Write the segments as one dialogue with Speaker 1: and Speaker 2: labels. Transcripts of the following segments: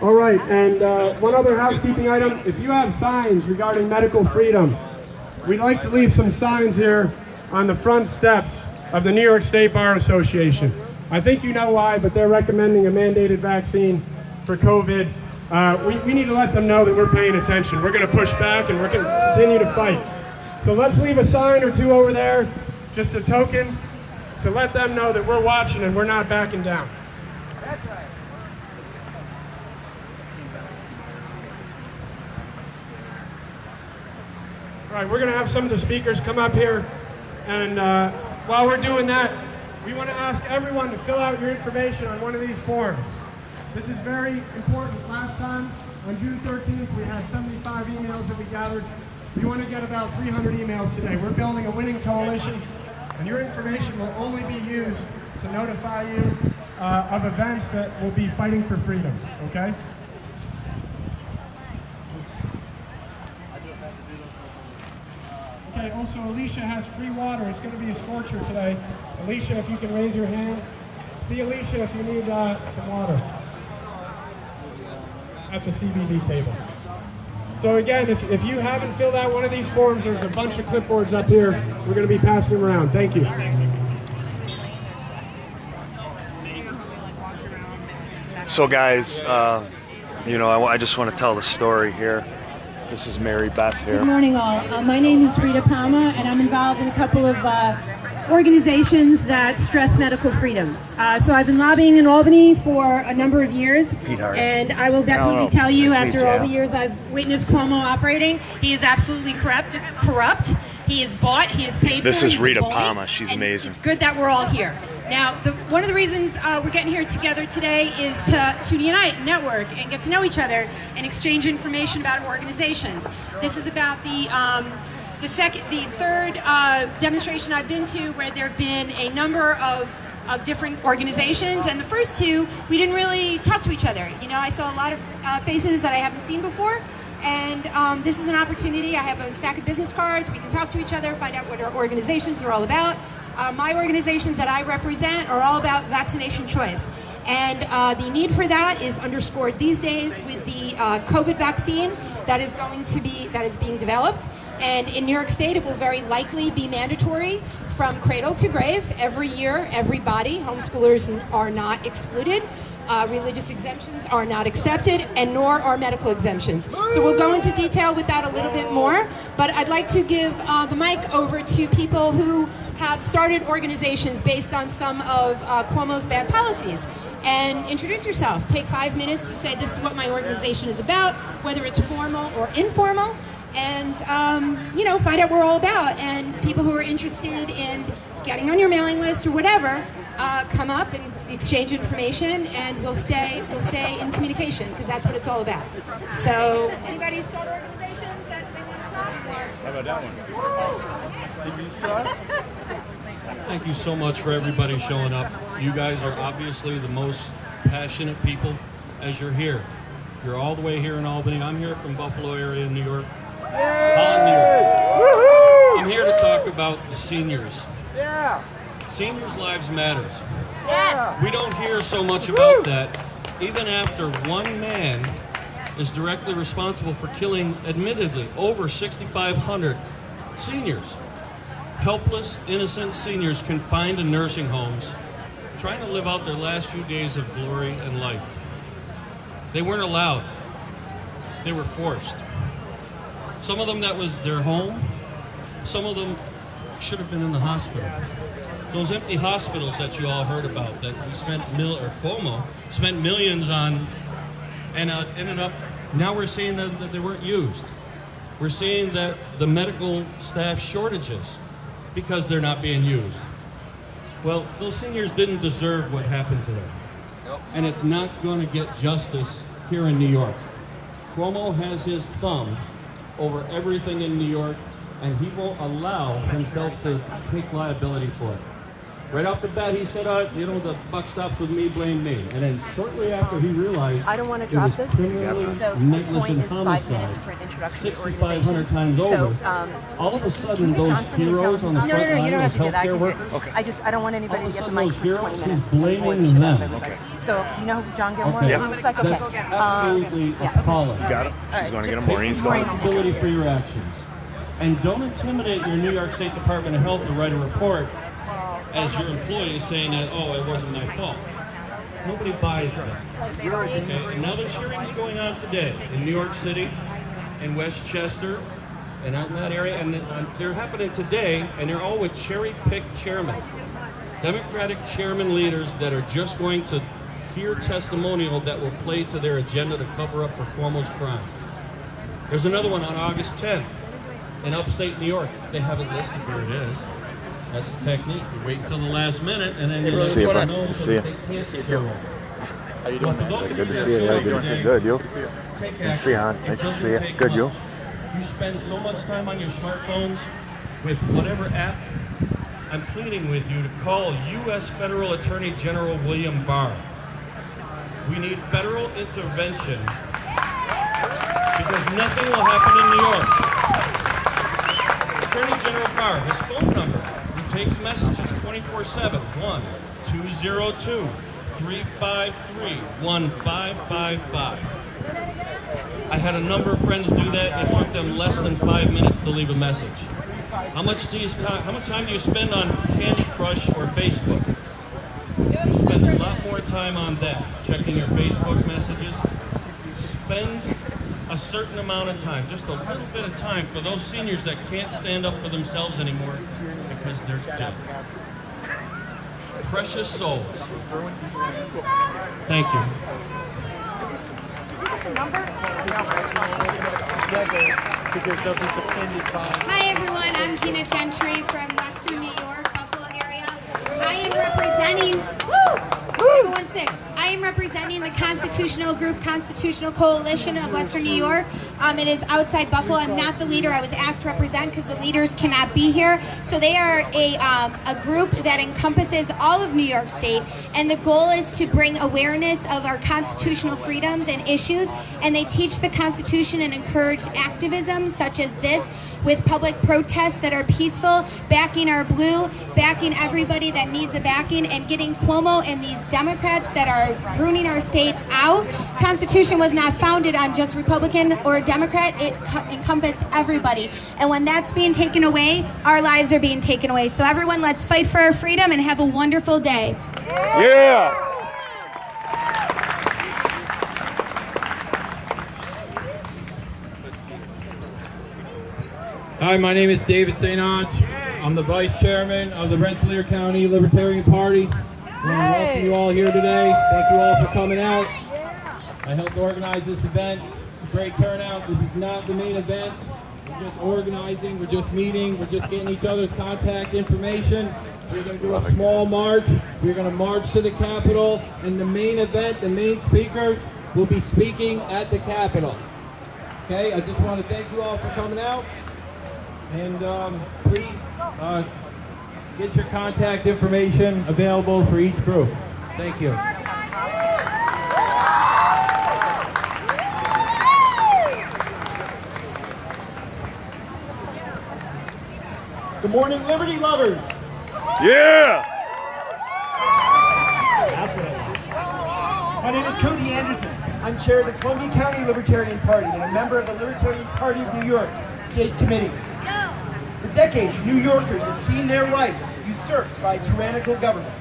Speaker 1: All right, and one other housekeeping item. If you have signs regarding medical freedom, we'd like to leave some signs here on the front steps of the New York State Bar Association. I think you know why, but they're recommending a mandated vaccine for COVID. We need to let them know that we're paying attention. We're going to push back and we're going to continue to fight. So let's leave a sign or two over there, just a token, to let them know that we're watching and we're not backing down. That's right. All right, we're going to have some of the speakers come up here, and while we're doing that, we want to ask everyone to fill out your information on one of these forms. This is very important. Last time, on June 13th, we had 75 emails that we gathered. We want to get about 300 emails today. We're building a winning coalition, and your information will only be used to notify you of events that will be fighting for freedom, okay? Okay, also Alicia has free water. It's going to be a scorcher today. Alicia, if you can raise your hand. See Alicia if you need some water at the CBD table. So again, if you haven't filled out one of these forms, there's a bunch of clipboards up here. We're going to be passing them around. Thank you.
Speaker 2: So guys, you know, I just want to tell the story here. This is Mary Beth here.
Speaker 3: Good morning, all. My name is Rita Palma, and I'm involved in a couple of organizations that stress medical freedom. So I've been lobbying in Albany for a number of years, and I will definitely tell you, after all the years I've witnessed Cuomo operating, he is absolutely corrupt. He is bought, he is paid for.
Speaker 2: This is Rita Palma. She's amazing.
Speaker 3: It's good that we're all here. Now, one of the reasons we're getting here together today is to unite, network, and get to know each other and exchange information about organizations. This is about the third demonstration I've been to where there have been a number of different organizations, and the first two, we didn't really talk to each other. You know, I saw a lot of faces that I haven't seen before, and this is an opportunity. I have a stack of business cards. We can talk to each other, find out what our organizations are all about. My organizations that I represent are all about vaccination choice. And the need for that is underscored these days with the COVID vaccine that is being developed. And in New York State, it will very likely be mandatory from cradle to grave every year, everybody. Homeschoolers are not excluded. Religious exemptions are not accepted, and nor are medical exemptions. So we'll go into detail with that a little bit more, but I'd like to give the mic over to people who have started organizations based on some of Cuomo's bad policies. And introduce yourself. Take 5 minutes to say this is what my organization is about, whether it's formal or informal, and you know, find out what we're all about. And people who are interested in getting on your mailing list or whatever, come up and exchange information, and we'll stay in communication, because that's what it's all about. So, anybody start organizations that they want to talk?
Speaker 4: How about that one? Thank you so much for everybody showing up. You guys are obviously the most passionate people as you're here. You're all the way here in Albany. I'm here from Buffalo area, New York. Holland, New York. I'm here to talk about the seniors.
Speaker 1: Yeah.
Speaker 4: Seniors' lives matters.
Speaker 3: Yes.
Speaker 4: We don't hear so much about that, even after one man is directly responsible for killing, admittedly, over 6,500 seniors. Helpless, innocent seniors confined in nursing homes, trying to live out their last few days of glory and life. They weren't allowed. They were forced. Some of them, that was their home. Some of them should have been in the hospital. Those empty hospitals that you all heard about, that we spent, Cuomo spent millions on, and ended up, now we're seeing that they weren't used. We're seeing that the medical staff shortages because they're not being used. Well, those seniors didn't deserve what happened to them. And it's not going to get justice here in New York. Cuomo has his thumb over everything in New York, and he won't allow himself to take liability for it. Right off the bat, he said, you know, the buck stops with me, blame me. And then shortly after, he realized
Speaker 5: I don't want to
Speaker 4: it
Speaker 5: drop
Speaker 4: was
Speaker 5: this.
Speaker 4: criminally
Speaker 5: So the
Speaker 4: negligent
Speaker 5: point is 5
Speaker 4: homicide,
Speaker 5: minutes for an introduction to the
Speaker 4: 6,500
Speaker 5: organization.
Speaker 4: times
Speaker 5: So,
Speaker 4: over. All of a
Speaker 5: can
Speaker 4: sudden,
Speaker 5: you get
Speaker 4: those
Speaker 5: John from the
Speaker 4: heroes on the
Speaker 5: intelligence-
Speaker 4: front
Speaker 5: No, you
Speaker 4: line,
Speaker 5: don't have
Speaker 4: those
Speaker 5: to do that. I
Speaker 4: healthcare
Speaker 5: can do it.
Speaker 4: workers,
Speaker 5: I don't want anybody
Speaker 4: all
Speaker 5: to
Speaker 4: of a
Speaker 5: get the
Speaker 4: sudden,
Speaker 5: mic
Speaker 4: those
Speaker 5: for
Speaker 4: heroes,
Speaker 5: 20
Speaker 4: he's
Speaker 5: minutes.
Speaker 4: blaming
Speaker 5: Boy, should have
Speaker 4: them.
Speaker 5: everybody. So, do you know who John Gilmore
Speaker 4: Okay.
Speaker 5: is? He looks like, okay.
Speaker 4: That's absolutely
Speaker 5: yeah.
Speaker 4: appalling.
Speaker 2: Got it. She's going to get him more. He's going.
Speaker 4: Responsibility for your actions. And don't intimidate your New York State Department of Health to write a report as your employee saying that, oh, it wasn't my fault. Nobody buys that. Okay? And now there's hearings going on today in New York City, in Westchester, and out in that area. And they're happening today, and they're all with cherry-picked chairmen. Democratic chairman leaders that are just going to hear testimonial that will play to their agenda to cover up for Cuomo's crime. There's another one on August 10th in upstate New York. They haven't listed where it is. That's the technique. You wait until the last minute, and then you
Speaker 2: Good to see you,
Speaker 4: let
Speaker 2: bud.
Speaker 4: know
Speaker 2: Good to
Speaker 4: so
Speaker 2: see
Speaker 4: that
Speaker 2: you.
Speaker 4: they can't show up.
Speaker 6: How you doing, man?
Speaker 2: Good to see you. Yeah, good to see you. Good, you?
Speaker 4: Take
Speaker 2: Good to see you, hon.
Speaker 4: action.
Speaker 2: Nice to
Speaker 4: It
Speaker 2: see you.
Speaker 4: doesn't take
Speaker 2: Good, you?
Speaker 4: much. You spend so much time on your smartphones with whatever app. I'm pleading with you to call U.S. Federal Attorney General William Barr. We need federal intervention because nothing will happen in New York. Attorney General Barr, his phone number, he takes messages 24/7, 1-202-353-1555. I had a number of friends do that. It took them less than 5 minutes to leave a message. How much time do you spend on Candy Crush or Facebook? You spend a lot more time on that, checking your Facebook messages. Spend a certain amount of time, just a little bit of time for those seniors that can't stand up for themselves anymore because they're dead. Precious souls. Thank you.
Speaker 7: Hi everyone, I'm Gina Gentry from Western New York, Buffalo area. I am representing, 716. I am representing the constitutional group, Constitutional Coalition of Western New York. It is outside Buffalo. I'm not the leader. I was asked to represent because the leaders cannot be here. So they are a group that encompasses all of New York State, and the goal is to bring awareness of our constitutional freedoms and issues, and they teach the Constitution and encourage activism such as this with public protests that are peaceful, backing our blue, backing everybody that needs a backing, and getting Cuomo and these Democrats that are ruining our state out. Constitution was not founded on just Republican or Democrat. It encompassed everybody. And when that's being taken away, our lives are being taken away. So everyone, let's fight for our freedom and have a wonderful day.
Speaker 2: Yeah.
Speaker 8: Hi, my name is David St. Ange. I'm the Vice Chairman of the Rensselaer County Libertarian Party. I want to welcome you all here today. Thank you all for coming out. I helped organize this event. It's a great turnout. This is not the main event. We're just organizing. We're just meeting. We're just getting each other's contact information. We're going to do a small march. We're going to march to the Capitol. And the main event, the main speakers will be speaking at the Capitol. Okay, I just want to thank you all for coming out. And please get your contact information available for each group. Thank you.
Speaker 6: Good morning, Liberty lovers.
Speaker 2: Yeah.
Speaker 6: My name is Cody Anderson. I'm chair of the Columbia County Libertarian Party and a member of the Libertarian Party of New York State Committee. For decades, New Yorkers have seen their rights usurped by tyrannical government.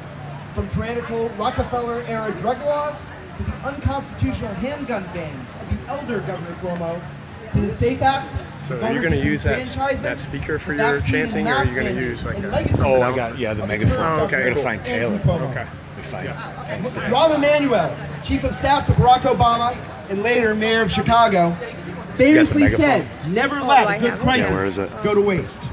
Speaker 6: From tyrannical Rockefeller-era drug laws to the unconstitutional handgun bans of the elder Governor Cuomo to the SAFE Act.
Speaker 1: So you're going to use that speaker for your chanting, or are you going to use like a...
Speaker 2: Oh, I got, yeah, the megaphone.
Speaker 1: Oh, okay,
Speaker 2: We're going to
Speaker 1: cool.
Speaker 2: find Taylor.
Speaker 1: Okay.
Speaker 2: We find
Speaker 6: Rahm Emanuel, chief of staff to Barack Obama and later mayor of Chicago, famously said, never let a good
Speaker 2: Yeah, where is
Speaker 6: crisis
Speaker 2: it?
Speaker 6: go to waste.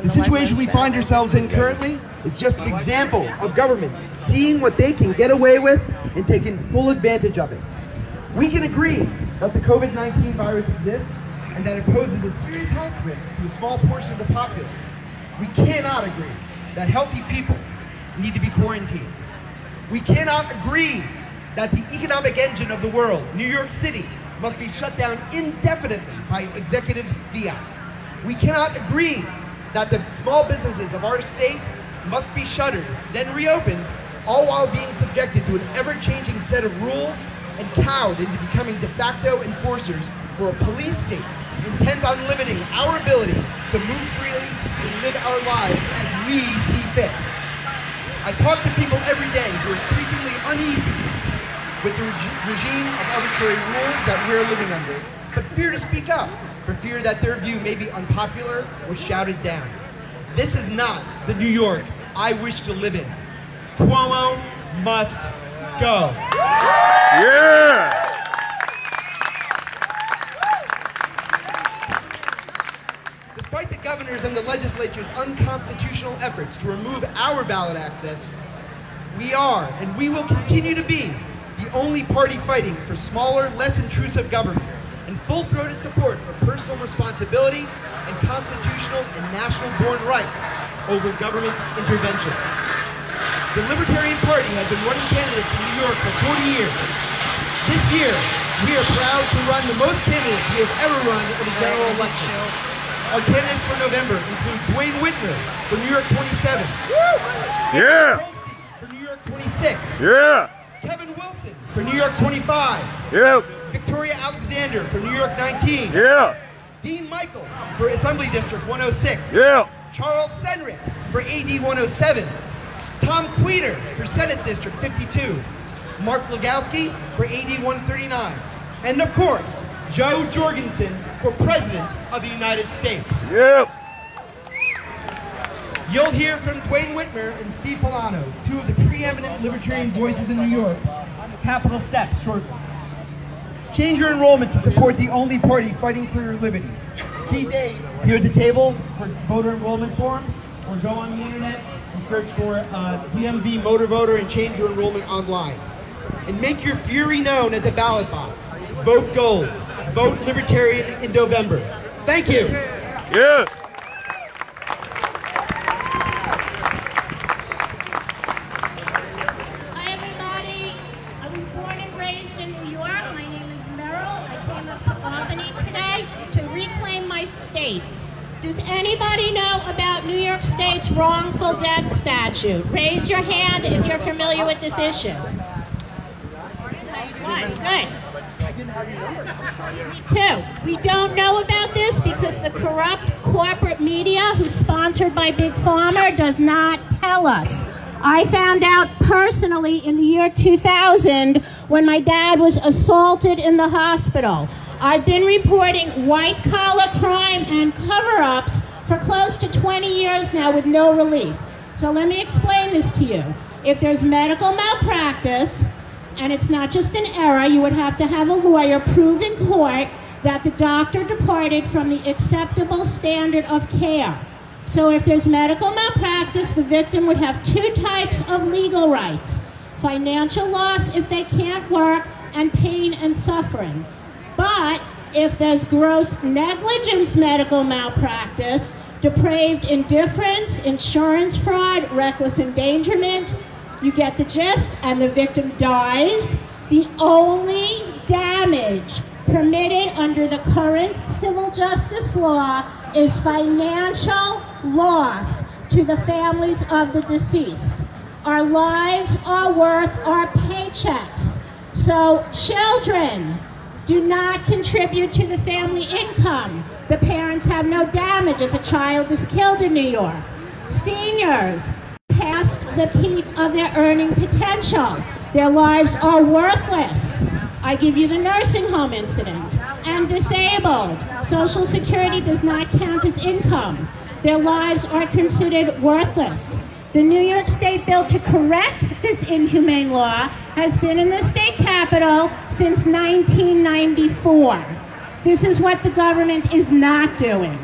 Speaker 6: The situation we find ourselves in currently is just an example of government seeing what they can get away with and taking full advantage of it. We can agree that the COVID-19 virus exists and that it poses a serious health risk to a small portion of the populace. We cannot agree that healthy people need to be quarantined. We cannot agree that the economic engine of the world, New York City, must be shut down indefinitely by executive fiat. We cannot agree that the small businesses of our state must be shuttered, then reopened, all while being subjected to an ever-changing set of rules and cowed into becoming de facto enforcers for a police state intent on limiting our ability to move freely and live our lives as we see fit. I talk to people every day who are increasingly uneasy with the regime of arbitrary rules that we're living under, but fear to speak up for fear that their view may be unpopular or shouted down. This is not the New York I wish to live in. Cuomo must go.
Speaker 2: Yeah!
Speaker 6: Despite the governor's and the legislature's unconstitutional efforts to remove our ballot access, we are, and we will continue to be, the only party fighting for smaller, less intrusive government and full-throated support for personal responsibility and constitutional and national-born rights over government intervention. The Libertarian Party has been running candidates in New York for 40 years. This year, we are proud to run the most candidates we have ever run in a general election. Our candidates for November include Dwayne Whitmer for New York 27.
Speaker 2: Yeah!
Speaker 6: For New York 26.
Speaker 2: Yeah!
Speaker 6: Kevin Wilson for New York 25.
Speaker 2: Yep!
Speaker 6: Victoria Alexander for New York 19.
Speaker 2: Yeah!
Speaker 6: Dean Michael for Assembly District 106.
Speaker 2: Yeah!
Speaker 6: Charles Senrick for AD 107. Tom Queter for Senate District 52. Mark Legowski for AD 139. And of course, Joe Jorgensen for President of the United States.
Speaker 2: Yep!
Speaker 6: You'll hear from Dwayne Whitmer and Steve Polano, two of the preeminent libertarian voices in New York, on the Capitol steps shortly. Change your enrollment to support the only party fighting for your liberty. See Dave here at the table for voter enrollment forms, or go on the internet and search for DMV Motor Voter and change your enrollment online. And make your fury known at the ballot box. Vote gold. Vote Libertarian in November. Thank you.
Speaker 2: Yes!
Speaker 9: Hi everybody, I was born and raised in New York. My name is Merrill. I came up to Albany today to reclaim my state. Does anybody know about New York State's wrongful death statute? Raise your hand if you're familiar with this issue. Good. Me too. We don't know about this because the corrupt corporate media, who's sponsored by Big Pharma, does not tell us. I found out personally in the year 2000 when my dad was assaulted in the hospital. I've been reporting white-collar crime and cover-ups for close to 20 years now with no relief. So let me explain this to you. If there's medical malpractice, and it's not just an error, you would have to have a lawyer prove in court that the doctor departed from the acceptable standard of care. So if there's medical malpractice, the victim would have two types of legal rights: financial loss if they can't work, and pain and suffering. But if there's gross negligence medical malpractice, depraved indifference, insurance fraud, reckless endangerment, you get the gist, and the victim dies, the only damage permitted under the current civil justice law is financial loss to the families of the deceased. Our lives are worth our paychecks. So children do not contribute to the family income. The parents have no damage if a child is killed in New York. Seniors past the peak of their earning potential. Their lives are worthless. I give you the nursing home incident. And disabled. Social Security does not count as income. Their lives are considered worthless. The New York State bill to correct this inhumane law has been in the state capitol since 1994. This is what the government is not doing.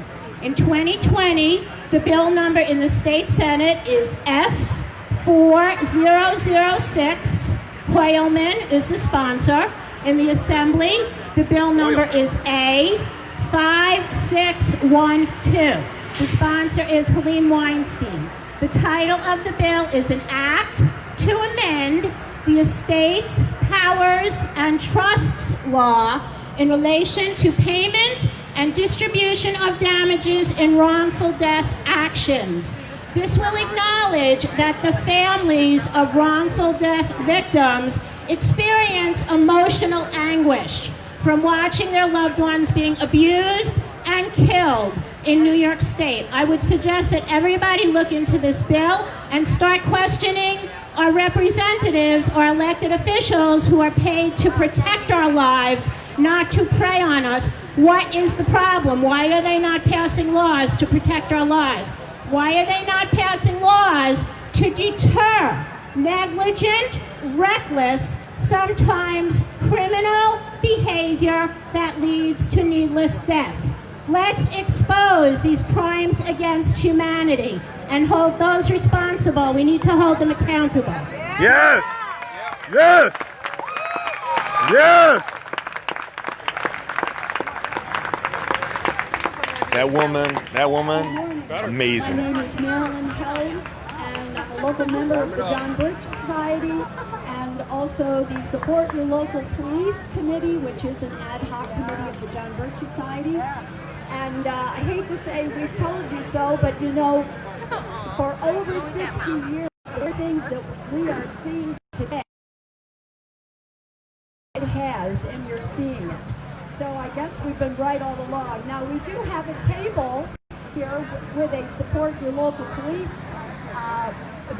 Speaker 9: In 2020, the bill number in the state Senate is S4006. Whaleman is the sponsor. In the Assembly, the bill number is A5612. The sponsor is Helene Weinstein. The title of the bill is an act to amend the Estates, Powers, and Trusts Law in relation to payment and distribution of damages in wrongful death actions. This will acknowledge that the families of wrongful death victims experience emotional anguish from watching their loved ones being abused and killed in New York State. I would suggest that everybody look into this bill and start questioning our representatives or elected officials who are paid to protect our lives, not to prey on us. What is the problem? Why are they not passing laws to protect our lives? Why are they not passing laws to deter negligent, reckless, sometimes criminal behavior that leads to needless deaths? Let's expose these crimes against humanity and hold those responsible. We need to hold them accountable.
Speaker 2: Yes! Yes! Yes! That woman, amazing.
Speaker 10: My name is Marilyn Kelly, and I'm a local member of the John Birch Society, and also the Support Your Local Police Committee, which is an ad hoc committee of the John Birch Society. And I hate to say we've told you so, but you know, for over 60 years, there are things that we are seeing today. It has, and you're seeing it. So I guess we've been right all along. Now we do have a table here with a Support Your Local Police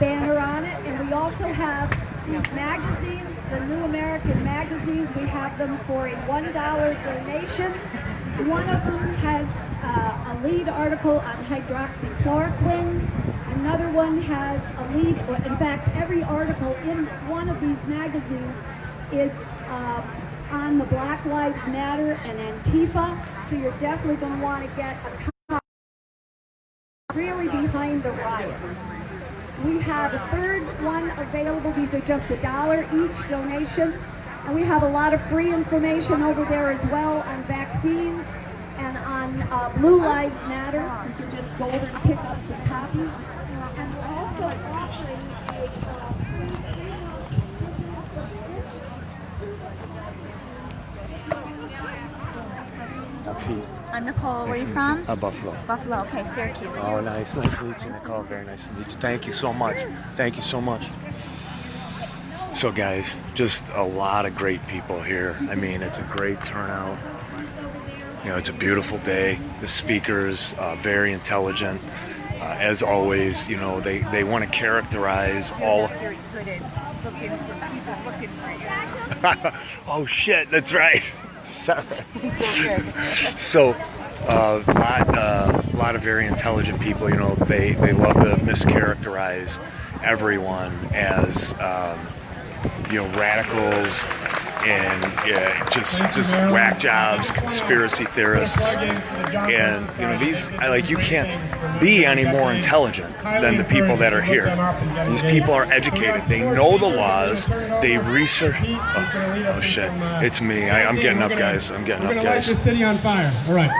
Speaker 10: banner on it, and we also have these magazines, the New American magazines. We have them for a $1 donation. One of them has a lead article on hydroxychloroquine. Another one has a lead, in fact, every article in one of these magazines is on the Black Lives Matter and Antifa. So you're definitely going to want to get a copy really behind the riots. We have a third one available. These are just $1 each donation. And we have a lot of free information over there as well on vaccines and on Blue Lives Matter. You can just go over and pick up some copies. And we're also offering
Speaker 5: I'm Nicole. Where are you from?
Speaker 2: Buffalo.
Speaker 5: Buffalo. Okay, Syracuse.
Speaker 2: Oh, nice. Nice to meet you, Nicole. Very nice to meet you. Thank you so much. Thank you so much. So, guys, just a lot of great people here. I mean, it's a great turnout. You know, it's a beautiful day. The speakers, very intelligent. As always, you know, they want to characterize all.
Speaker 5: Very good at looking for people looking for you.
Speaker 2: Oh, shit, that's right. So, a lot of very intelligent people. You know, they love to mischaracterize everyone as you know, radicals and just whack jobs, conspiracy theorists, and you know, these you can't be any more intelligent than the people that are here. These people are educated. They know the laws. They research. Oh shit! It's me. I'm getting up, guys. I'm getting up, guys.
Speaker 1: We're gonna light the city on fire. All right.